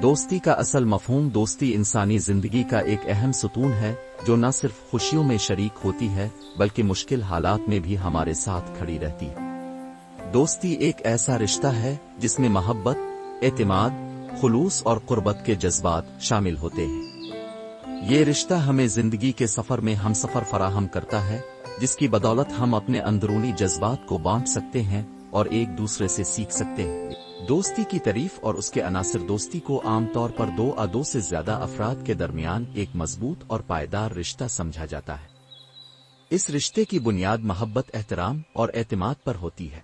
دوستی کا اصل مفہوم دوستی انسانی زندگی کا ایک اہم ستون ہے جو نہ صرف خوشیوں میں شریک ہوتی ہے بلکہ مشکل حالات میں بھی ہمارے ساتھ کھڑی رہتی ہے۔ دوستی ایک ایسا رشتہ ہے جس میں محبت، اعتماد، خلوص اور قربت کے جذبات شامل ہوتے ہیں۔ یہ رشتہ ہمیں زندگی کے سفر میں ہمسفر فراہم کرتا ہے جس کی بدولت ہم اپنے اندرونی جذبات کو بانٹ سکتے ہیں اور ایک دوسرے سے سیکھ سکتے ہیں۔ دوستی کی تعریف اور اس کے عناصر۔ دوستی کو عام طور پر دو سے زیادہ افراد کے درمیان ایک مضبوط اور پائیدار رشتہ سمجھا جاتا ہے۔ اس رشتے کی بنیاد محبت، احترام اور اعتماد پر ہوتی ہے۔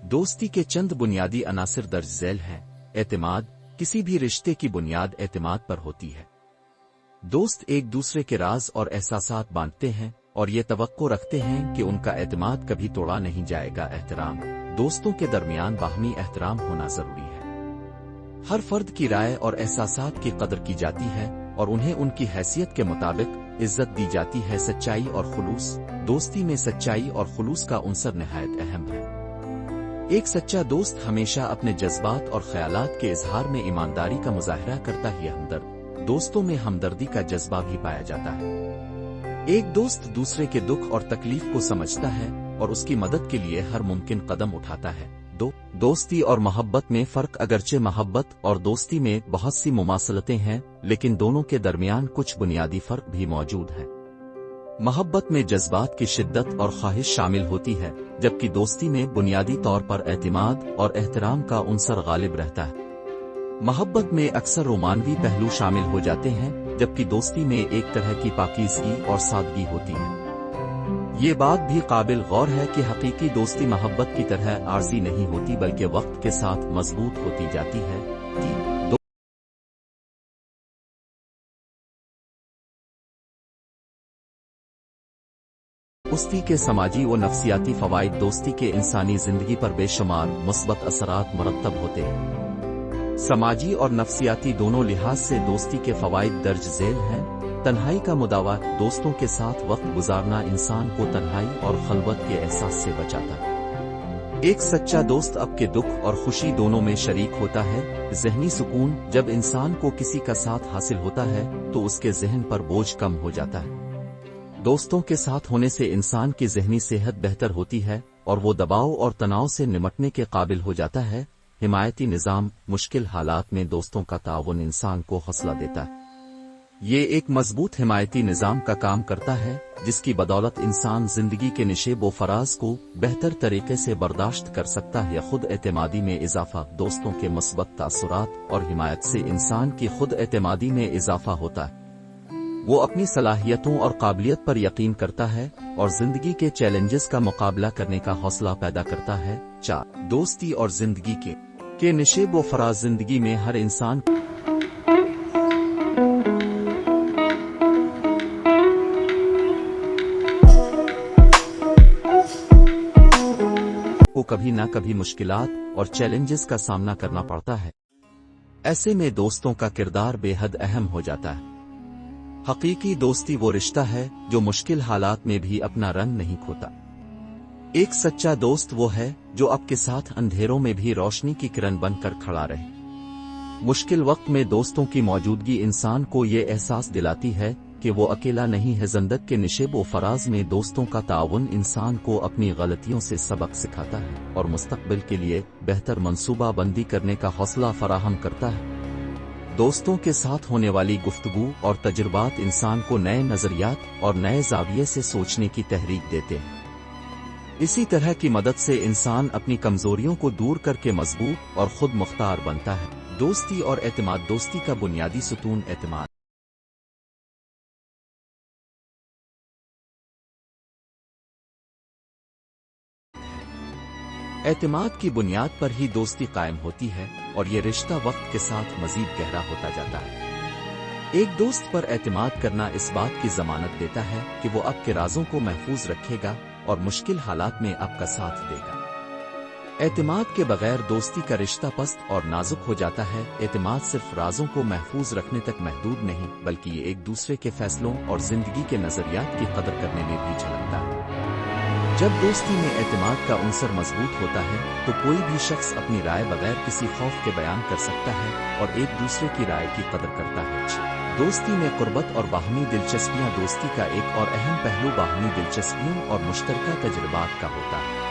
دوستی کے چند بنیادی عناصر درج ذیل ہیں۔ اعتماد۔ کسی بھی رشتے کی بنیاد اعتماد پر ہوتی ہے۔ دوست ایک دوسرے کے راز اور احساسات بانٹتے ہیں اور یہ توقع رکھتے ہیں کہ ان کا اعتماد کبھی توڑا نہیں جائے گا۔ احترام۔ دوستوں کے درمیان باہمی احترام ہونا ضروری ہے۔ ہر فرد کی رائے اور احساسات کی قدر کی جاتی ہے اور انہیں ان کی حیثیت کے مطابق عزت دی جاتی ہے۔ سچائی اور خلوص۔ دوستی میں سچائی اور خلوص کا عنصر نہایت اہم ہے۔ ایک سچا دوست ہمیشہ اپنے جذبات اور خیالات کے اظہار میں ایمانداری کا مظاہرہ کرتا ہے۔ ہمدرد۔ دوستوں میں ہمدردی کا جذبہ بھی پایا جاتا ہے۔ ایک دوست دوسرے کے دکھ اور تکلیف کو سمجھتا ہے اور اس کی مدد کے لیے ہر ممکن قدم اٹھاتا ہے۔ دوستی اور محبت میں فرق۔ اگرچہ محبت اور دوستی میں بہت سی مماثلتیں ہیں لیکن دونوں کے درمیان کچھ بنیادی فرق بھی موجود ہیں۔ محبت میں جذبات کی شدت اور خواہش شامل ہوتی ہے جبکہ دوستی میں بنیادی طور پر اعتماد اور احترام کا عنصر غالب رہتا ہے۔ محبت میں اکثر رومانوی پہلو شامل ہو جاتے ہیں جبکہ دوستی میں ایک طرح کی پاکیزگی اور سادگی ہوتی ہے۔ یہ بات بھی قابل غور ہے کہ حقیقی دوستی محبت کی طرح عارضی نہیں ہوتی بلکہ وقت کے ساتھ مضبوط ہوتی جاتی ہے۔ دوستی کے سماجی و نفسیاتی فوائد۔ دوستی کے انسانی زندگی پر بے شمار مثبت اثرات مرتب ہوتے ہیں۔ سماجی اور نفسیاتی دونوں لحاظ سے دوستی کے فوائد درج ذیل ہیں۔ تنہائی کا مداوع۔ دوستوں کے ساتھ وقت گزارنا انسان کو تنہائی اور خلوت کے احساس سے بچاتا ہے۔ ایک سچا دوست آپ کے دکھ اور خوشی دونوں میں شریک ہوتا ہے۔ ذہنی سکون۔ جب انسان کو کسی کا ساتھ حاصل ہوتا ہے تو اس کے ذہن پر بوجھ کم ہو جاتا ہے۔ دوستوں کے ساتھ ہونے سے انسان کی ذہنی صحت بہتر ہوتی ہے اور وہ دباؤ اور تناؤ سے نمٹنے کے قابل ہو جاتا ہے۔ حمایتی نظام۔ مشکل حالات میں دوستوں کا تعاون انسان کو حوصلہ دیتا ہے۔ یہ ایک مضبوط حمایتی نظام کا کام کرتا ہے جس کی بدولت انسان زندگی کے نشیب و فراز کو بہتر طریقے سے برداشت کر سکتا ہے۔ خود اعتمادی میں اضافہ۔ دوستوں کے مثبت تاثرات اور حمایت سے انسان کی خود اعتمادی میں اضافہ ہوتا ہے۔ وہ اپنی صلاحیتوں اور قابلیت پر یقین کرتا ہے اور زندگی کے چیلنجز کا مقابلہ کرنے کا حوصلہ پیدا کرتا ہے۔ 4 دوستی اور زندگی کے نشیب و فراز۔ زندگی میں ہر انسان کو کبھی نہ کبھی مشکلات اور چیلنجز کا سامنا کرنا پڑتا ہے۔ ایسے میں دوستوں کا کردار بے حد اہم ہو جاتا ہے۔ حقیقی دوستی وہ رشتہ ہے جو مشکل حالات میں بھی اپنا رنگ نہیں کھوتا۔ ایک سچا دوست وہ ہے جو آپ کے ساتھ اندھیروں میں بھی روشنی کی کرن بن کر کھڑا رہے۔ مشکل وقت میں دوستوں کی موجودگی انسان کو یہ احساس دلاتی ہے کہ وہ اکیلا نہیں ہے۔ زندگی کے نشیب و فراز میں دوستوں کا تعاون انسان کو اپنی غلطیوں سے سبق سکھاتا ہے اور مستقبل کے لیے بہتر منصوبہ بندی کرنے کا حوصلہ فراہم کرتا ہے۔ دوستوں کے ساتھ ہونے والی گفتگو اور تجربات انسان کو نئے نظریات اور نئے زاویے سے سوچنے کی تحریک دیتے ہیں۔ اسی طرح کی مدد سے انسان اپنی کمزوریوں کو دور کر کے مضبوط اور خود مختار بنتا ہے۔ دوستی اور اعتماد۔ دوستی کا بنیادی ستون اعتماد۔ اعتماد کی بنیاد پر ہی دوستی قائم ہوتی ہے اور یہ رشتہ وقت کے ساتھ مزید گہرا ہوتا جاتا ہے۔ ایک دوست پر اعتماد کرنا اس بات کی ضمانت دیتا ہے کہ وہ آپ کے رازوں کو محفوظ رکھے گا اور مشکل حالات میں آپ کا ساتھ دے گا۔ اعتماد کے بغیر دوستی کا رشتہ پست اور نازک ہو جاتا ہے۔ اعتماد صرف رازوں کو محفوظ رکھنے تک محدود نہیں، بلکہ یہ ایک دوسرے کے فیصلوں اور زندگی کے نظریات کی قدر کرنے میں بھی جھلکتا ہے۔ جب دوستی میں اعتماد کا عنصر مضبوط ہوتا ہے تو کوئی بھی شخص اپنی رائے بغیر کسی خوف کے بیان کر سکتا ہے اور ایک دوسرے کی رائے کی قدر کرتا ہے۔ دوستی میں قربت اور باہمی دلچسپیاں۔ دوستی کا ایک اور اہم پہلو باہمی دلچسپیوں اور مشترکہ تجربات کا ہوتا ہے۔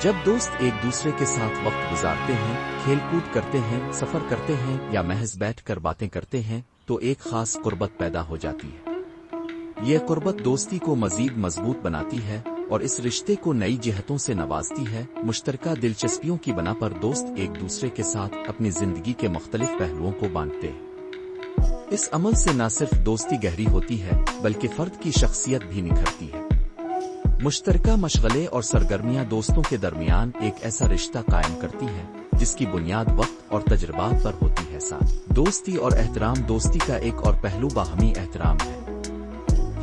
جب دوست ایک دوسرے کے ساتھ وقت گزارتے ہیں، کھیل کود کرتے ہیں، سفر کرتے ہیں یا محض بیٹھ کر باتیں کرتے ہیں تو ایک خاص قربت پیدا ہو جاتی ہے۔ یہ قربت دوستی کو مزید مضبوط بناتی ہے اور اس رشتے کو نئی جہتوں سے نوازتی ہے۔ مشترکہ دلچسپیوں کی بنا پر دوست ایک دوسرے کے ساتھ اپنی زندگی کے مختلف پہلوؤں کو بانٹتے ہیں۔ اس عمل سے نہ صرف دوستی گہری ہوتی ہے بلکہ فرد کی شخصیت بھی نکھرتی ہے۔ مشترکہ مشغلے اور سرگرمیاں دوستوں کے درمیان ایک ایسا رشتہ قائم کرتی ہیں جس کی بنیاد وقت اور تجربات پر ہوتی ہے۔ ساتھ دوستی اور احترام۔ دوستی کا ایک اور پہلو باہمی احترام ہے۔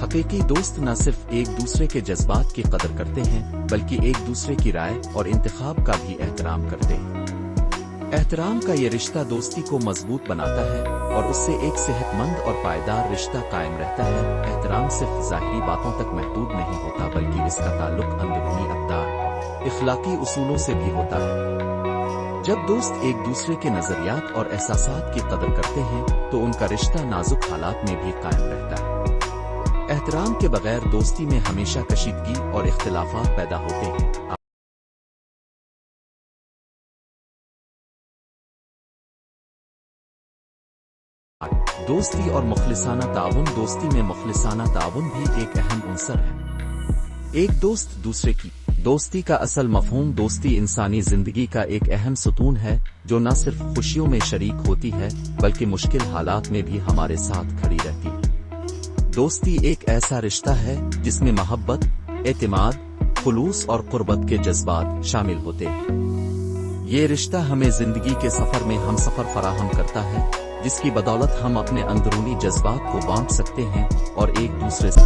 حقیقی دوست نہ صرف ایک دوسرے کے جذبات کی قدر کرتے ہیں بلکہ ایک دوسرے کی رائے اور انتخاب کا بھی احترام کرتے ہیں۔ احترام کا یہ رشتہ دوستی کو مضبوط بناتا ہے اور اس سے ایک صحت مند اور پائیدار رشتہ قائم رہتا ہے۔ احترام صرف ظاہری باتوں تک محدود نہیں ہوتا بلکہ اس کا تعلق اندرونی اقدار، اخلاقی اصولوں سے بھی ہوتا ہے۔ جب دوست ایک دوسرے کے نظریات اور احساسات کی قدر کرتے ہیں تو ان کا رشتہ نازک حالات میں بھی قائم رہتا ہے۔ احترام کے بغیر دوستی میں ہمیشہ کشیدگی اور اختلافات پیدا ہوتے ہیں۔ دوستی اور مخلصانہ تعاون۔ دوستی میں مخلصانہ تعاون بھی ایک اہم عنصر ہے۔ ایک دوست دوسرے کی دوستی کا اصل مفہوم۔ دوستی انسانی زندگی کا ایک اہم ستون ہے جو نہ صرف خوشیوں میں شریک ہوتی ہے بلکہ مشکل حالات میں بھی ہمارے ساتھ کھڑی رہتی ہے۔ دوستی ایک ایسا رشتہ ہے جس میں محبت، اعتماد، خلوص اور قربت کے جذبات شامل ہوتے ہیں۔ یہ رشتہ ہمیں زندگی کے سفر میں ہمسفر فراہم کرتا ہے جس کی بدولت ہم اپنے اندرونی جذبات کو بانٹ سکتے ہیں اور ایک دوسرے سے